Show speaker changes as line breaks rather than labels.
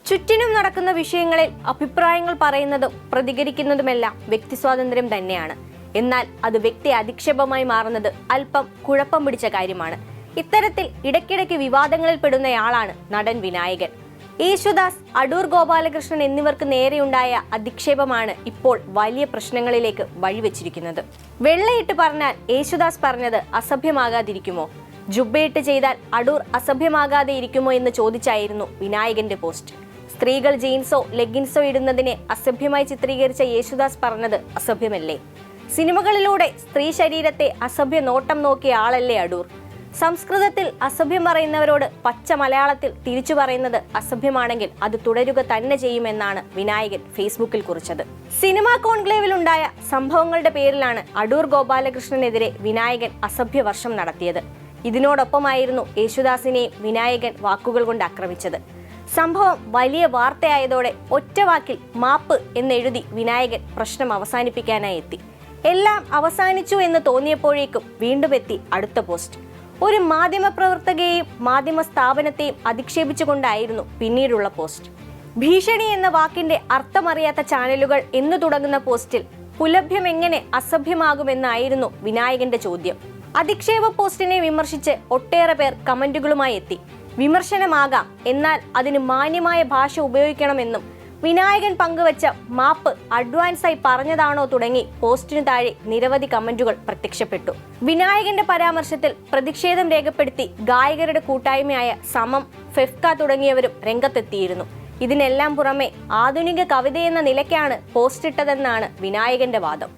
ചുറ്റിനും നടക്കുന്ന വിഷയങ്ങളിൽ അഭിപ്രായങ്ങൾ പറയുന്നതും പ്രതികരിക്കുന്നതുമെല്ലാം വ്യക്തി സ്വാതന്ത്ര്യം തന്നെയാണ്. എന്നാൽ അത് വ്യക്തി അധിക്ഷേപമായി മാറുന്നത് അല്പം കുഴപ്പം പിടിച്ച കാര്യമാണ്. ഇത്തരത്തിൽ ഇടയ്ക്കിടയ്ക്ക് വിവാദങ്ങളിൽ പെടുന്നയാളാണ് നടൻ വിനായകൻ. യേശുദാസ്, അടൂർ ഗോപാലകൃഷ്ണൻ എന്നിവർക്ക് നേരെയുണ്ടായ അധിക്ഷേപമാണ് ഇപ്പോൾ വലിയ പ്രശ്നങ്ങളിലേക്ക് വഴിവെച്ചിരിക്കുന്നത്. വെള്ളയിട്ട് പറഞ്ഞാൽ യേശുദാസ് പറഞ്ഞത് അസഭ്യമാകാതിരിക്കുമോ? ജുബ്ബയിട്ട് ചെയ്താൽ അടൂർ അസഭ്യമാകാതെ ഇരിക്കുമോ എന്ന് ചോദിച്ചായിരുന്നു വിനായകന്റെ പോസ്റ്റ്. സ്ത്രീകൾ ജീൻസോ ലെഗിൻസോ ഇടുന്നതിനെ അസഭ്യമായി ചിത്രീകരിച്ച യേശുദാസ് പറഞ്ഞത് അസഭ്യമല്ലേ? സിനിമകളിലൂടെ സ്ത്രീ ശരീരത്തെ അസഭ്യ നോട്ടം നോക്കിയ ആളല്ലേ അടൂർ? സംസ്കൃതത്തിൽ അസഭ്യം പറയുന്നവരോട് പച്ച മലയാളത്തിൽ തിരിച്ചു പറയുന്നത് അസഭ്യമാണെങ്കിൽ അത് തുടരുക തന്നെ ചെയ്യുമെന്നാണ് വിനായകൻ ഫേസ്ബുക്കിൽ കുറിച്ചത്. സിനിമാ കോൺക്ലേവിലുണ്ടായ സംഭവങ്ങളുടെ പേരിലാണ് അടൂർ ഗോപാലകൃഷ്ണനെതിരെ വിനായകൻ അസഭ്യവർഷം നടത്തിയത്. ഇതിനോടൊപ്പമായിരുന്നു യേശുദാസിനെയും വിനായകൻ വാക്കുകൾ കൊണ്ട് ആക്രമിച്ചത്. സംഭവം വലിയ വാർത്തയായതോടെ ഒറ്റവാക്കിൽ മാപ്പ് എന്നെഴുതി വിനായകൻ പ്രശ്നം അവസാനിപ്പിക്കാനായി എത്തി. എല്ലാം അവസാനിച്ചു എന്ന് തോന്നിയപ്പോഴേക്കും വീണ്ടും എത്തി അടുത്ത പോസ്റ്റ്. ഒരു മാധ്യമപ്രവർത്തകയെയും മാധ്യമ സ്ഥാപനത്തെയും അധിക്ഷേപിച്ചുകൊണ്ടായിരുന്നു പിന്നീടുള്ള പോസ്റ്റ്. ഭീഷണി എന്ന വാക്കിന്റെ അർത്ഥമറിയാത്ത ചാനലുകൾ എന്ന് തുടങ്ങുന്ന പോസ്റ്റിൽ പുലഭ്യം എങ്ങനെ അസഭ്യമാകുമെന്നായിരുന്നു വിനായകന്റെ ചോദ്യം. അധിക്ഷേപ പോസ്റ്റിനെ വിമർശിച്ച് ഒട്ടേറെ പേർ കമന്റുകളുമായി എത്തി. വിമർശനമാകാം, എന്നാൽ അതിന് മാന്യമായ ഭാഷ ഉപയോഗിക്കണമെന്നും വിനായകൻ പങ്കുവച്ച മാപ്പ് അഡ്വാൻസായി പറഞ്ഞതാണോ തുടങ്ങി പോസ്റ്റിനു താഴെ നിരവധി കമന്റുകൾ പ്രത്യക്ഷപ്പെട്ടു. വിനായകന്റെ പരാമർശത്തിൽ പ്രതിഷേധം രേഖപ്പെടുത്തി ഗായകരുടെ കൂട്ടായ്മയായ സമം, ഫെഫ്ക തുടങ്ങിയവരും രംഗത്തെത്തിയിരുന്നു. ഇതിനെല്ലാം പുറമെ ആധുനിക കവിതയെന്ന നിലയ്ക്കാണ് പോസ്റ്റിട്ടതെന്നാണ് വിനായകന്റെ വാദം.